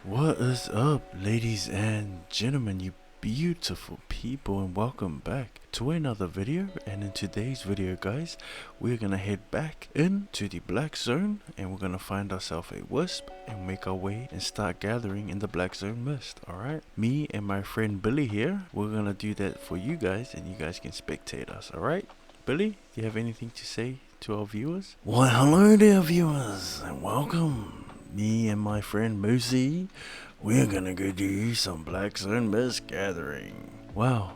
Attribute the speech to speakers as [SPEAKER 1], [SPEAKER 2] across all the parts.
[SPEAKER 1] What is up, ladies and gentlemen, you beautiful people, and welcome back to another video. And in today's video, guys, we're gonna head back into the black zone and we're gonna find ourselves a wisp and make our way and start gathering in the black zone mist. Alright, me and my friend Billy here, we're gonna do that for you guys and you guys can spectate us. Alright, Billy, do you have anything to say to our viewers? Why, hello there, viewers, and welcome. Me and my friend Moosey, we're gonna go do some black zone mist gathering. Wow,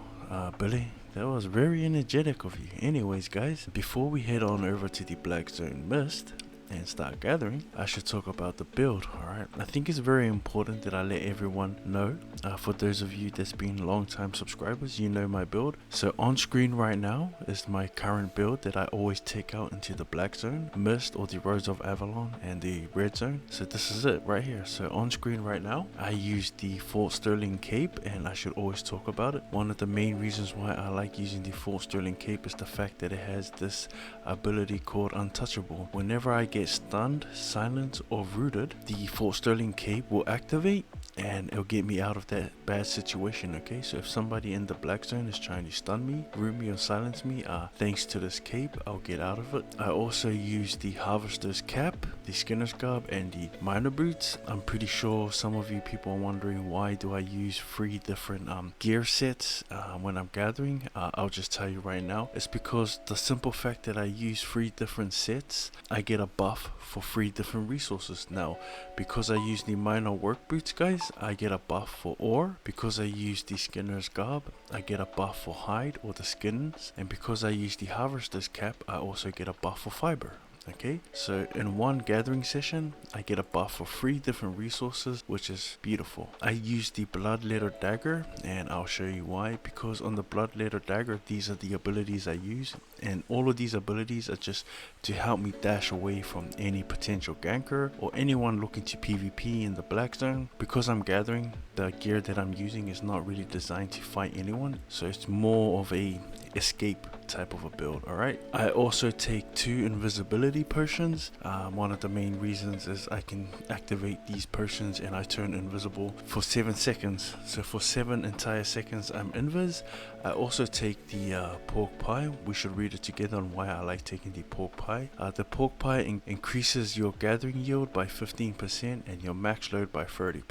[SPEAKER 1] Billy, that was very energetic of you. Anyways, guys, before we head on over to the black zone mist and start gathering, I should talk about the build. Alright, I think it's very important that I let everyone know. For those of you that's been long time subscribers, you know my build. So on screen right now is my current build that I always take out into the black zone, mist, or the roads of Avalon, and the red zone. So this is it right here. So on screen right now, I use the Fort Sterling cape, and I should always talk about it. One of the main reasons why I like using the Fort Sterling cape is the fact that it has this ability called untouchable. Whenever I get stunned, silenced, or rooted, the Fort Sterling cape will activate and it'll get me out of that bad situation. Okay, so if somebody in the black zone is trying to stun me, root me, or silence me, thanks to this cape, I'll get out of it. I also use the harvester's cap, the skinner's garb, and the miner boots. I'm pretty sure some of you people are wondering, why do I use 3 different gear sets when I'm gathering. I'll just tell you right now, it's because the simple fact that I use 3 different sets, I get a buff for 3 different resources. Now, because I use the miner work boots, guys, I get a buff for ore. Because I use the skinner's garb, I get a buff for hide or the skins. And because I use the harvester's cap, I also get a buff for fiber. Okay, so in one gathering session, I get a buff for 3 different resources, which is beautiful. I use the bloodletter dagger, and I'll show you why. Because on the bloodletter dagger, these are the abilities I use, and all of these abilities are just to help me dash away from any potential ganker or anyone looking to PvP in the black zone. Because I'm gathering, the gear that I'm using is not really designed to fight anyone, so it's more of a escape type of a build. Alright, I also take 2 invisibility potions. One of the main reasons is I can activate these potions and I turn invisible for 7 seconds. So for 7 entire seconds I'm invis. I also take the pork pie. We should read it together on why I like taking the pork pie. The pork pie increases your gathering yield by 15% and your max load by 30%.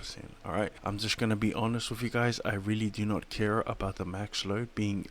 [SPEAKER 1] Alright, I'm just gonna be honest with you guys, I really do not care about the max load being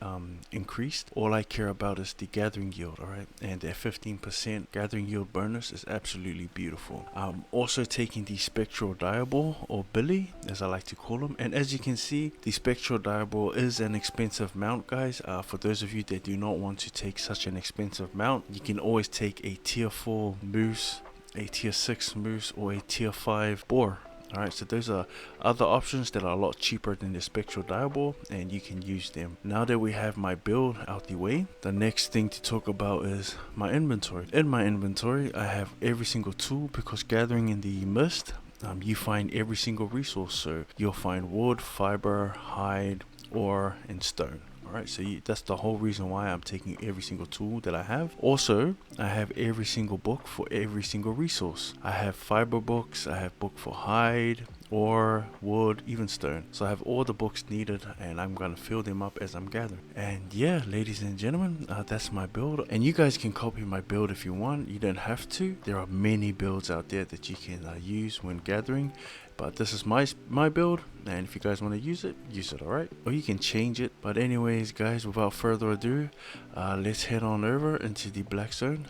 [SPEAKER 1] increased. All I care about is the gathering yield. Alright, and that 15% gathering yield bonus is absolutely beautiful. I'm also taking the spectral diabol, or Billy as I like to call him, and as you can see, the spectral diabol is an expensive mount, guys. For those of you that do not want to take such an expensive mount, you can always take a tier 4 moose, a tier 6 moose, or a tier 5 boar. Alright, so those are other options that are a lot cheaper than the spectral diabol, and you can use them. Now that we have my build out the way, the next thing to talk about is my inventory. In my inventory, I have every single tool, because gathering in the mist, you find every single resource. So you'll find wood, fiber, hide, ore, and stone. Alright, so that's the whole reason why I'm taking every single tool that I have. Also, I have every single book for every single resource. I have fiber books, I have book for hide, ore, wood, even stone. So I have all the books needed, and I'm gonna fill them up as I'm gathering. And yeah, ladies and gentlemen, that's my build. And you guys can copy my build if you want. You don't have to. There are many builds out there that you can use when gathering. But this is my build, and if you guys want to use it, alright? Or you can change it. But anyways, guys, without further ado, let's head on over into the black zone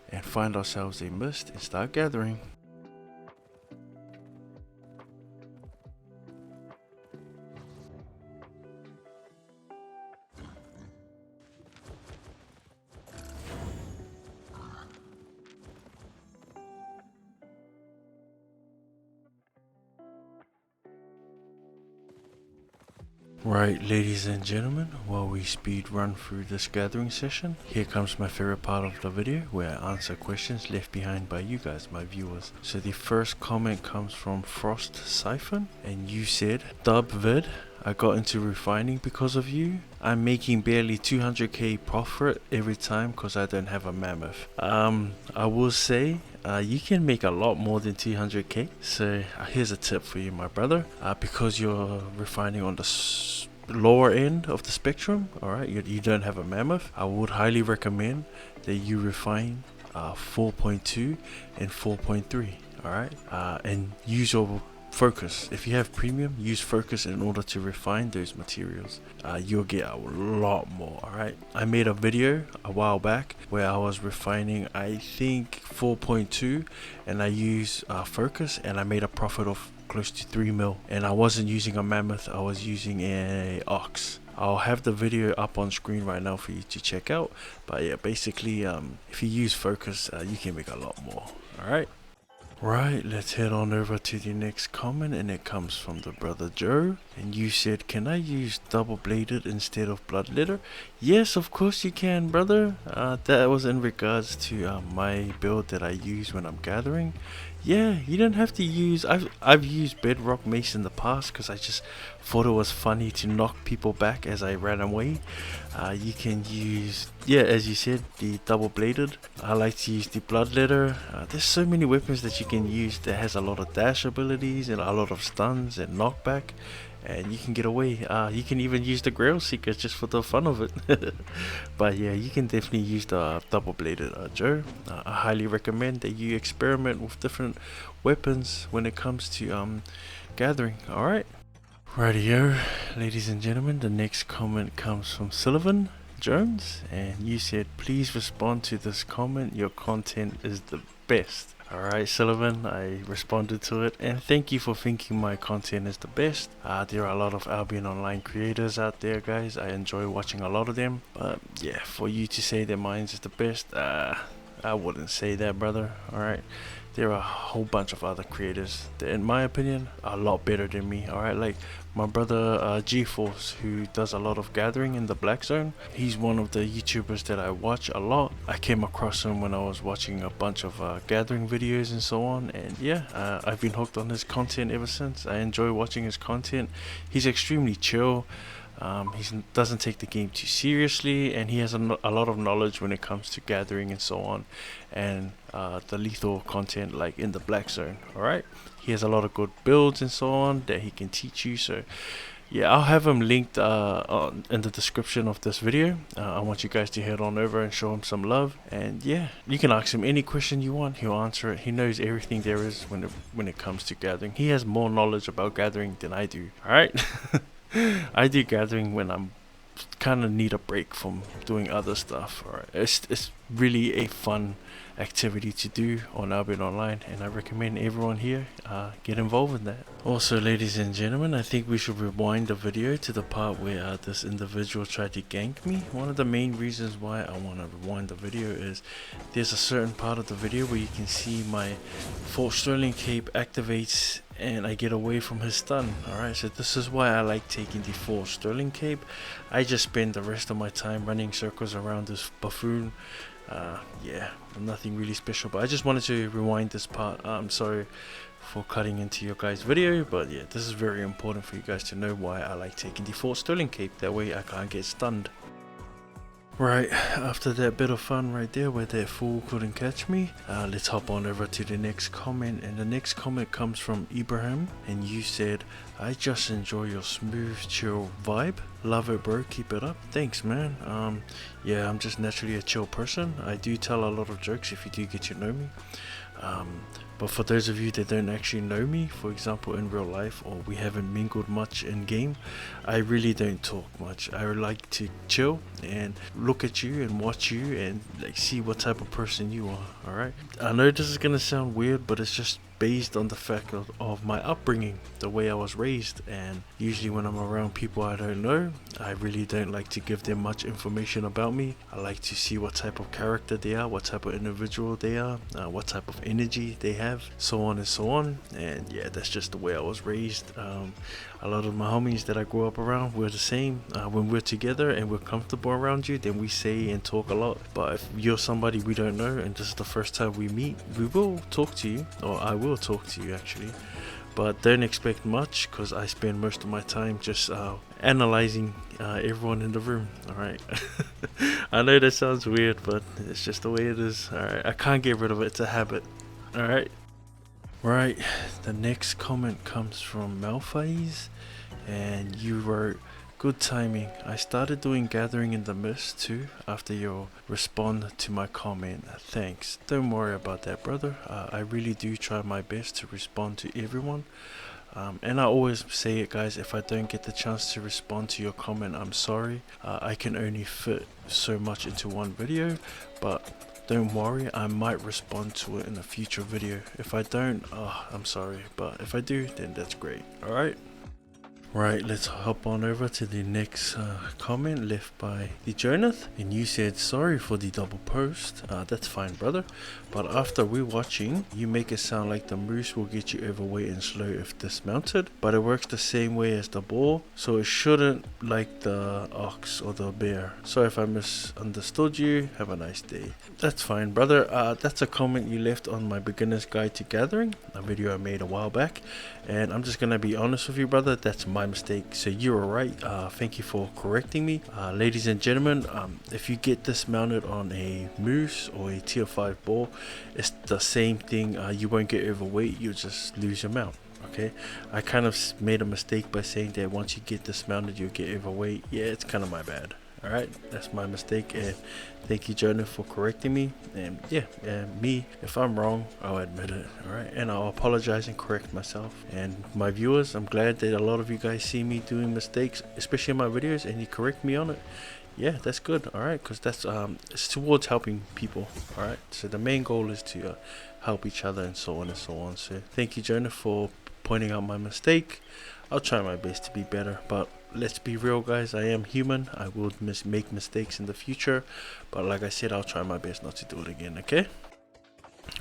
[SPEAKER 1] and find ourselves a mist and start gathering. Right, ladies and gentlemen, while we speed run through this gathering session, here comes my favorite part of the video, where I answer questions left behind by you guys, my viewers. So the first comment comes from Frost Siphon, and you said, "Dub vid, I got into refining because of you. I'm making barely 200k profit every time because I don't have a mammoth. I will say you can make a lot more than 200k. So here's a tip for you, my brother. Because you're refining on the lower end of the spectrum, alright, you don't have a mammoth, I would highly recommend that you refine 4.2 and 4.3, alright, and use your focus. If you have premium, use focus in order to refine those materials. You'll get a lot more. Alright, I made a video a while back where I was refining, I think 4.2, and I used focus, and I made a profit of close to 3 mil, and I wasn't using a mammoth, I was using a ox. I'll have the video up on screen right now for you to check out. But yeah, basically if you use focus, you can make a lot more. Alright, right, let's head on over to the next comment, and it comes from the brother Joe, and you said, can I use double bladed instead of bloodletter? Yes, of course you can, brother. That was in regards to my build that I use when I'm gathering. Yeah, you don't have to use, I've used bedrock mace in the past because I just thought it was funny to knock people back as I ran away. You can use, yeah, as you said, the double bladed. I like to use the bloodletter. There's so many weapons that you can use that has a lot of dash abilities and a lot of stuns and knockback, and you can get away. You can even use the Grail Seeker just for the fun of it. But yeah, you can definitely use the double bladed, Joe. I highly recommend that you experiment with different weapons when it comes to gathering. Alright, rightio, ladies and gentlemen, the next comment comes from Sullivan Jones, and you said, please respond to this comment, your content is the best. Alright, Sullivan, I responded to it, and thank you for thinking my content is the best. There are a lot of Albion online creators out there, guys. I enjoy watching a lot of them, but yeah, for you to say that mine is the best, I wouldn't say that, brother. Alright, there are a whole bunch of other creators that, in my opinion, are a lot better than me. Alright, like my brother Gforce, who does a lot of gathering in the BlackZone. He's one of the YouTubers that I watch a lot. I came across him when I was watching a bunch of gathering videos and so on, and yeah, I've been hooked on his content ever since. I enjoy watching his content. He's extremely chill. He doesn't take the game too seriously, and he has a lot of knowledge when it comes to gathering and so on, and the lethal content like in the BlackZone. Alright, he has a lot of good builds and so on that he can teach you. So yeah, I'll have him linked in the description of this video. I want you guys to head on over and show him some love, and yeah, you can ask him any question you want, he'll answer it. He knows everything there is when it comes to gathering. He has more knowledge about gathering than I do. Alright. I do gathering when I'm kind of need a break from doing other stuff. Alright, it's really a fun activity to do on Albion Online, and I recommend everyone here get involved in that. Also, ladies and gentlemen, I think we should rewind the video to the part where this individual tried to gank me. One of the main reasons why I want to rewind the video is there's a certain part of the video where you can see my Fort Sterling cape activates and I get away from his stun. Alright, so this is why I like taking the Fort Sterling cape. I just spend the rest of my time running circles around this buffoon. Yeah, nothing really special, but I just wanted to rewind this part. I'm sorry for cutting into your guys' video, but yeah, this is very important for you guys to know why I like taking the Fort Sterling cape. That way I can't get stunned. Right, after that bit of fun right there where that fool couldn't catch me, let's hop on over to the next comment, and the next comment comes from Ibrahim, and you said, I just enjoy your smooth, chill vibe. Love it, bro, keep it up. Thanks, man. Yeah, I'm just naturally a chill person. I do tell a lot of jokes if you do get to know me. But for those of you that don't actually know me, for example in real life, or we haven't mingled much in game, I really don't talk much. I like to chill and look at you and watch you and like see what type of person you are. Alright, I know this is gonna sound weird, but it's just based on the fact of my upbringing, the way I was raised, and usually when I'm around people I don't know, I really don't like to give them much information about me. I like to see what type of character they are, what type of individual they are, what type of energy they have, so on and so on. And yeah, that's just the way I was raised. A lot of my homies that I grew up around were the same. When we're together and we're comfortable around you, then we say and talk a lot. But if you're somebody we don't know and this is the first time we meet, we will talk to you, or I will talk to you actually. but don't expect much because I spend most of my time just analyzing everyone in the room. Alright. I know that sounds weird, but it's just the way it is. Alright, I can't get rid of it, it's a habit. Alright. Right, the next comment comes from Malphase, and you wrote, "Good timing. I started doing gathering in the mist too after your respond to my comment. Thanks." Don't worry about that, brother. I really do try my best to respond to everyone. And I always say it, guys, if I don't get the chance to respond to your comment, I'm sorry. I can only fit so much into one video, but don't worry, I might respond to it in a future video. If I don't, I'm sorry, but if I do, then that's great. Alright? Right, let's hop on over to the next comment left by the Jonath, and you said, "Sorry for the double post." That's fine, brother, but after rewatching, you make it sound like the moose will get you overweight and slow if dismounted, but it works the same way as the boar, so it shouldn't, like the ox or the bear. Sorry if I misunderstood you. Have a nice day. That's fine, brother. That's a comment you left on my beginner's guide to gathering, a video I made a while back, and I'm just gonna be honest with you, brother, that's my mistake, so you were right. Thank you for correcting me. Ladies and gentlemen, if you get dismounted on a moose or a tier 5 boar, it's the same thing. You won't get overweight, you'll just lose your mount. Okay, I kind of made a mistake by saying that once you get dismounted you'll get overweight. Yeah, it's kind of my bad. Alright, that's my mistake, and thank you, Jonah, for correcting me. And yeah, me, if I'm wrong, I'll admit it. Alright, and I'll apologize and correct myself. And my viewers, I'm glad that a lot of you guys see me doing mistakes, especially in my videos, and you correct me on it. Yeah, that's good. Alright, because that's it's towards helping people. Alright, so the main goal is to help each other, and so on and so on. So thank you, Jonah, for pointing out my mistake. I'll try my best to be better, but let's be real, guys, I am human. I will make mistakes in the future, but like I said, I'll try my best not to do it again. Okay,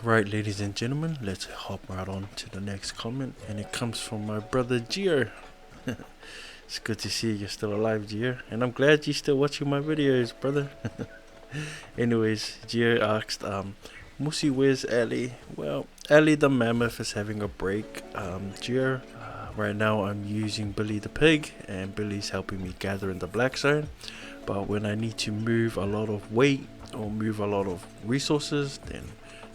[SPEAKER 1] right, ladies and gentlemen, let's hop right on to the next comment, and it comes from my brother Gio. It's good to see you're still alive, Gio, and I'm glad you're still watching my videos, brother. Anyways, Gio asked, "Musi, where's Ali?" Well, Ali the mammoth is having a break. Gio, right now I'm using Billy the pig, and Billy's helping me gather in the BlackZone. But when I need to move a lot of weight or move a lot of resources, then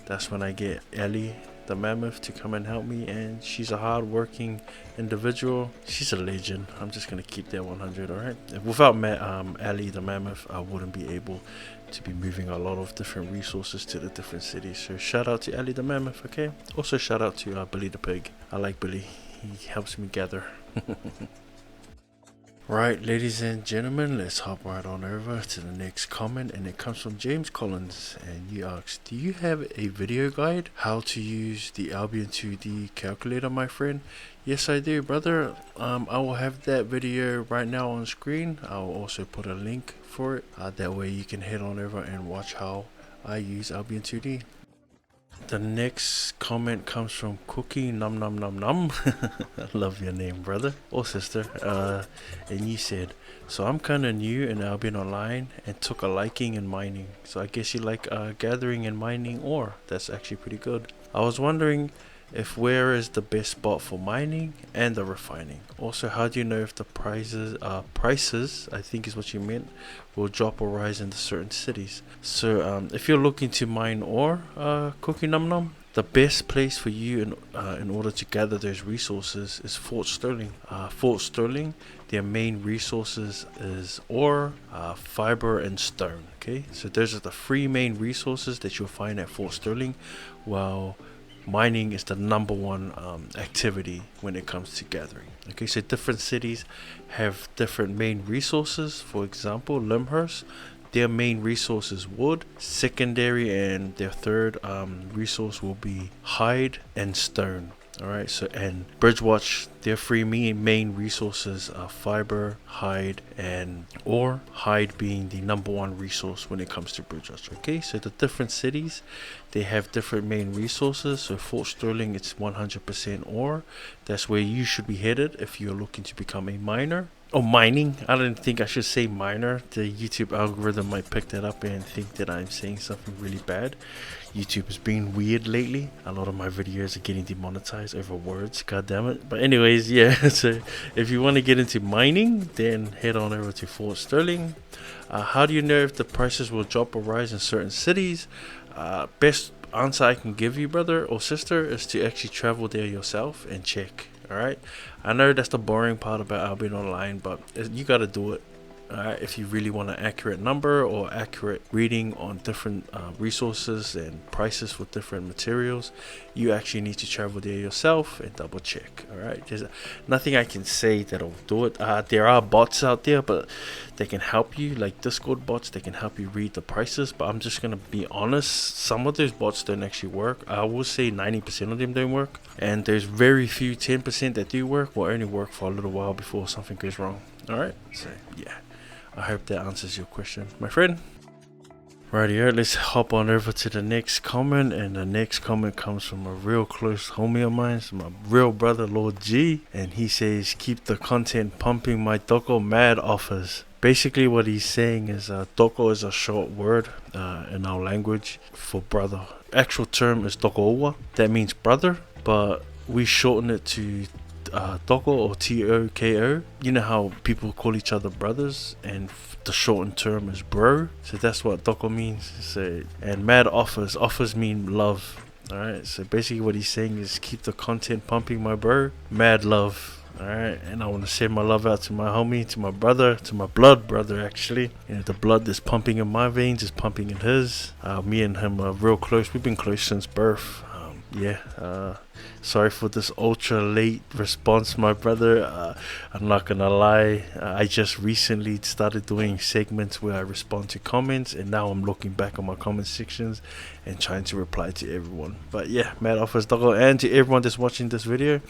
[SPEAKER 1] that's when I get Ellie the mammoth to come and help me, and she's a hard-working individual. She's a legend. I'm just gonna keep that 100. Alright, without Ali the mammoth, I wouldn't be able to be moving a lot of different resources to the different cities. So shout out to Ali the mammoth. Okay, also shout out to Billy the pig. I like Billy, he helps me gather. Right, ladies and gentlemen, let's hop right on over to the next comment, and it comes from James Collins, and you ask, "Do you have a video guide how to use the Albion 2D calculator, my friend?" Yes, I do, brother. I will have that video right now on screen. I'll also put a link for it. That way you can head on over and watch how I use Albion 2D. The next comment comes from Cookie Num Num Num Num. I love your name, brother or sister. And you said, "So I'm kind of new in Albion Online and took a liking in mining. So I guess you like gathering and mining ore. That's actually pretty good. I was wondering if where is the best spot for mining and the refining. Also, how do you know if the prices, I think is what you meant, will drop or rise in certain cities?" So if you're looking to mine ore, Cookie Num Num, the best place for you in order to gather those resources is Fort Sterling. Fort Sterling, their main resources is ore, fiber, and stone. Okay, so those are the three main resources that you'll find at Fort Sterling, while mining is the #1 activity when it comes to gathering. Okay, so different cities have different main resources. For example, Limhurst, their main resource is wood. Secondary and their third resource will be hide and stone. Alright, so and Bridgewatch, Their three main resources are fiber, hide, and ore. Hide being the #1 resource when it comes to Bridgewater. Okay, so the different cities, they have different main resources. So Fort Sterling, it's 100% ore. That's where you should be headed if you're looking to become a miner. Oh, mining. I don't think I should say miner. The YouTube algorithm might pick that up and think that I'm saying something really bad. YouTube has been weird lately. A lot of my videos are getting demonetized over words. God damn it. But anyways, yeah. So if you want to get into mining, then head on over to Fort Sterling. How do you know if the prices will drop or rise in certain cities? Best answer I can give you, brother or sister, is to actually travel there yourself and check. Alright, I know that's the boring part about Albion Online, but you gotta do it. Alright, if you really want an accurate number or accurate reading on different resources and prices for different materials, you actually need to travel there yourself and double check. Alright, there's nothing I can say that'll do it. There are bots out there, but they can help you, like Discord bots. They can help you read the prices, but I'm just gonna be honest, some of those bots don't actually work. I will say 90% of them don't work, and there's very few 10% that do work, will only work for a little while before something goes wrong. Alright, so yeah, I hope that answers your question, my friend. Rightio, let's hop on over to the next comment, and the next comment comes from a real close homie of mine, my real brother LaawG, and he says, keep the content pumping, my doko mad offers. Basically what he's saying is doko is a short word in our language for brother. Actual term is dokowa, that means brother, but we shorten it to Toko or Toko. You know how people call each other brothers, and the shortened term is bro. So that's what Toko means. So, and mad offers mean love. Alright, so basically what he's saying is keep the content pumping, my bro. Mad love. Alright, and I want to send my love out to my homie, to my brother, to my blood brother actually. You know, the blood that's pumping in my veins is pumping in his. Me and him are real close. We've been close since birth. Sorry for this ultra late response, my brother. I'm not gonna lie, I just recently started doing segments where I respond to comments, and now I'm looking back on my comment sections and trying to reply to everyone. But yeah, mad offers, doggo, and to everyone that's watching this video,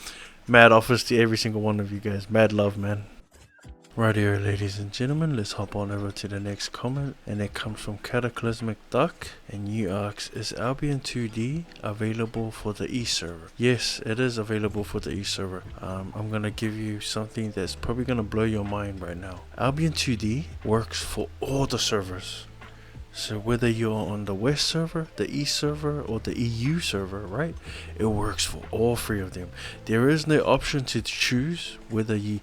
[SPEAKER 1] mad offers to every single one of you guys. Mad love, man. Right here, ladies and gentlemen, let's hop on over to the next comment, and it comes from Cataclysmic Duck, and you ask, is Albion 2D available for the E server? Yes, it is available for the E server. I'm gonna give you something that's probably gonna blow your mind right now. Albion 2D works for all the servers. So whether you're on the West server, the East server, or the EU server, right? It works for all three of them. There is no option to choose whether you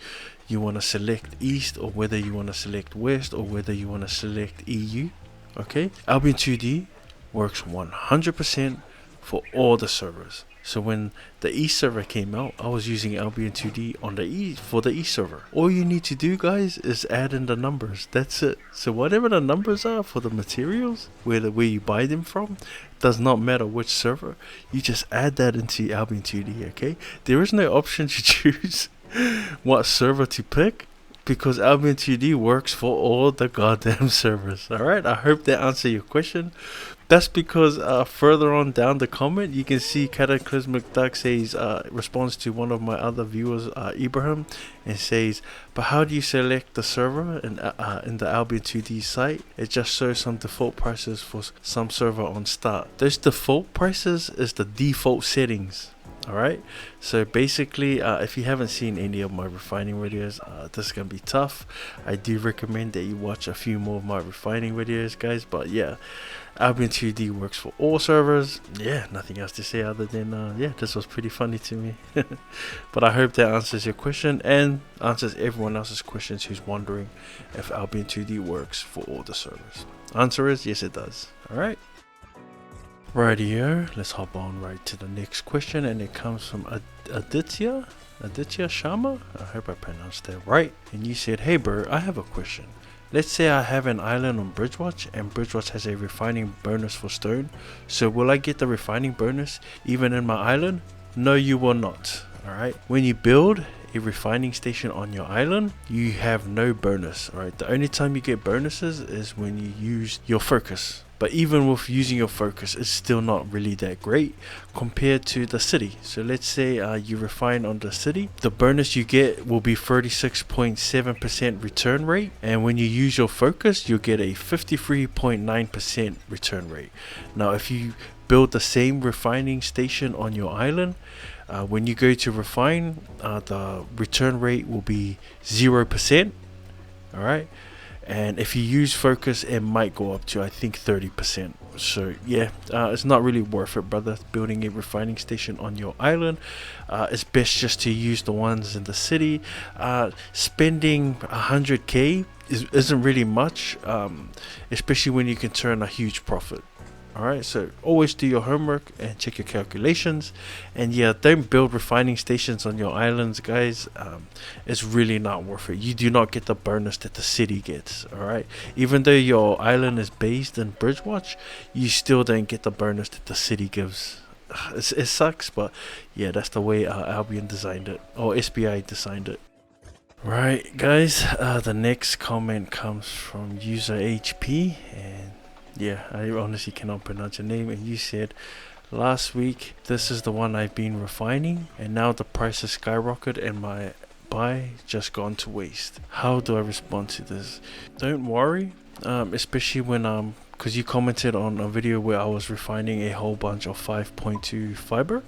[SPEAKER 1] want to select East, or whether you want to select West, or whether you want to select EU. Okay, Albion 2D works 100% for all the servers. So when the East server came out, I was using Albion 2D on the for the East server. All you need to do, guys, is add in the numbers. That's it. So whatever the numbers are for the materials, where you buy them from, does not matter which server. You just add that into Albion 2D. Okay, there is no option to choose what server to pick, because Albion 2D works for all the goddamn servers. Alright, I hope that answered your question. That's because further on down the comment, you can see Cataclysmic Duck says, responds to one of my other viewers, Ibrahim, and says, but how do you select the server in the Albion 2D site? It just shows some default prices for some server on start. Those default prices is the default settings. Alright, so basically if you haven't seen any of my refining videos, this is gonna be tough. I do recommend that you watch a few more of my refining videos, guys. But yeah, Albion 2D works for all servers. Yeah, nothing else to say other than yeah, this was pretty funny to me. But I hope that answers your question and answers everyone else's questions who's wondering if Albion 2D works for all the servers. Answer is yes, it does. Alright, rightio, let's hop on right to the next question, and it comes from Aditya Sharma. I hope I pronounced that right. And you said, hey bro, I have a question. Let's say I have an island on Bridgewatch, and Bridgewatch has a refining bonus for stone. So will I get the refining bonus even in my island? No, you will not. Alright, when you build a refining station on your island, you have no bonus. Alright, the only time you get bonuses is when you use your focus. but even with using your focus, it's still not really that great compared to the city. So let's say you refine on the city, the bonus you get will be 36.7% return rate, and when you use your focus, you'll get a 53.9% return rate. Now if you build the same refining station on your island, when you go to refine, the return rate will be 0%. All right, and if you use focus, it might go up to, I think, 30%. So yeah, it's not really worth it, brother, building a refining station on your island. It's best just to use the ones in the city. Spending 100k isn't really much, especially when you can turn a huge profit. Alright, so always do your homework and check your calculations. And yeah, don't build refining stations on your islands, guys. It's really not worth it. You do not get the bonus that the city gets. Alright, even though your island is based in Bridgewatch, you still don't get the bonus that the city gives. It sucks, but yeah, that's the way Albion designed it, or SBI designed it. Right, guys, the next comment comes from user HP, and yeah, I honestly cannot pronounce your name. And you said, last week, this is the one I've been refining, and now the price has skyrocketed and my buy just gone to waste. How do I respond to this? Don't worry, especially when because you commented on a video where I was refining a whole bunch of 5.2 fiber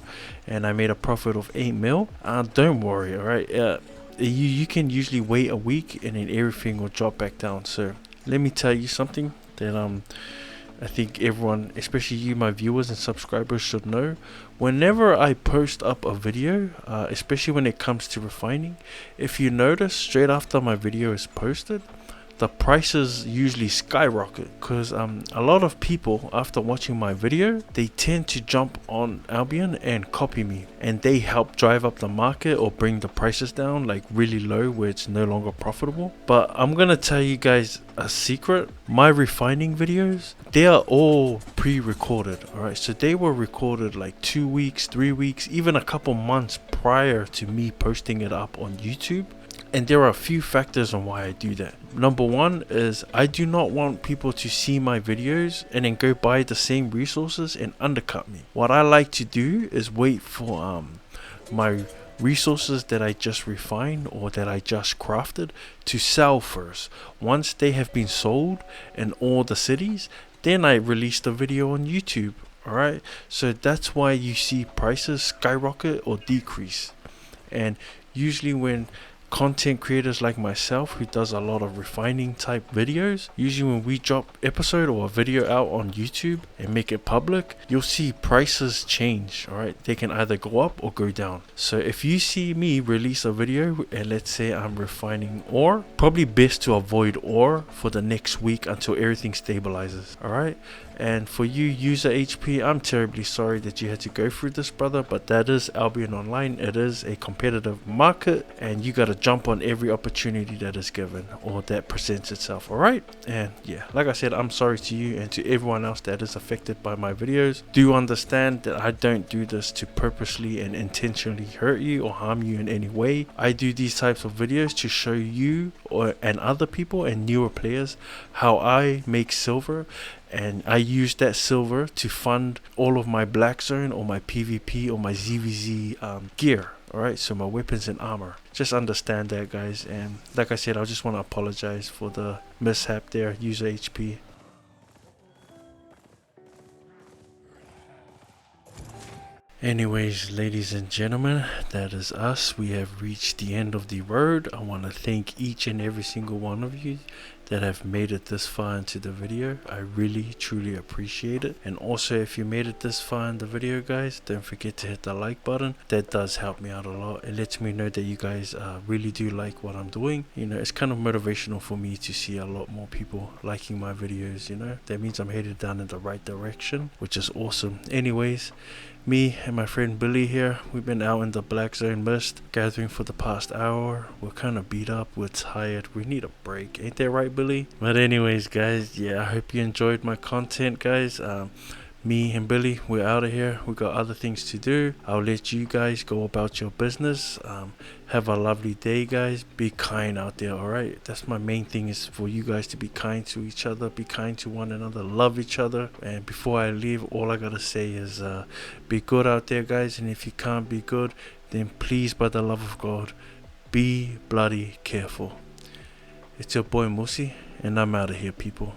[SPEAKER 1] and I made a profit of 8 mil. Don't worry, alright? You can usually wait a week and then everything will drop back down. So let me tell you something that I think everyone, especially you, my viewers and subscribers, should know. Whenever I post up a video, especially when it comes to refining, if you notice, straight after my video is posted, the prices usually skyrocket, because a lot of people, after watching my video, they tend to jump on Albion and copy me, and they help drive up the market or bring the prices down like really low where it's no longer profitable. But I'm gonna tell you guys a secret. My refining videos, they are all pre-recorded. Alright, so they were recorded like 2 weeks, 3 weeks, even a couple months prior to me posting it up on YouTube. And there are a few factors on why I do that. Number one is I do not want people to see my videos and then go buy the same resources and undercut me. What I like to do is wait for my resources that I just refined or that I just crafted to sell first. Once they have been sold in all the cities, then I release the video on YouTube. Alright, so that's why you see prices skyrocket or decrease. And usually when content creators like myself, who does a lot of refining type videos, usually when we drop episode or a video out on YouTube and make it public, you'll see prices change. All right, they can either go up or go down. So if you see me release a video and let's say I'm refining ore, probably best to avoid ore for the next week until everything stabilizes. All right, and for you user HP, I'm terribly sorry that you had to go through this, brother, but that is Albion Online. It is a competitive market and you gotta jump on every opportunity that is given or that presents itself. All right, and yeah, like I said, I'm sorry to you and to everyone else that is affected by my videos. Do understand that I don't do this to purposely and intentionally hurt you or harm you in any way. I do these types of videos to show you and other people and newer players how I make silver, and I use that silver to fund all of my BlackZone or my PvP or my ZVZ gear. Alright, so my weapons and armor. Just understand that, guys. And like I said, I just want to apologize for the mishap there, user HP. Anyways, ladies and gentlemen, that is us. We have reached the end of the road. I want to thank each and every single one of you that have made it this far into the video. I really truly appreciate it. And also, if you made it this far in the video, guys, don't forget to hit the like button. That does help me out a lot. It lets me know that you guys really do like what I'm doing. You know, it's kind of motivational for me to see a lot more people liking my videos. You know, that means I'm headed down in the right direction, which is awesome. Anyways, me and my friend Billy here, we've been out in the BlackZone mist gathering for the past hour. We're kind of beat up, we're tired, we need a break. Ain't that right, Billy? But anyways, guys, yeah, I hope you enjoyed my content, guys. Me and Billy, we're out of here. We got other things to do. I'll let you guys go about your business. Have a lovely day, guys. Be kind out there, alright? That's my main thing, is for you guys to be kind to each other, be kind to one another, love each other. And before I leave, all I gotta say is be good out there, guys. And if you can't be good, then please, by the love of God, be bloody careful. It's your boy Musi, and I'm out of here, people.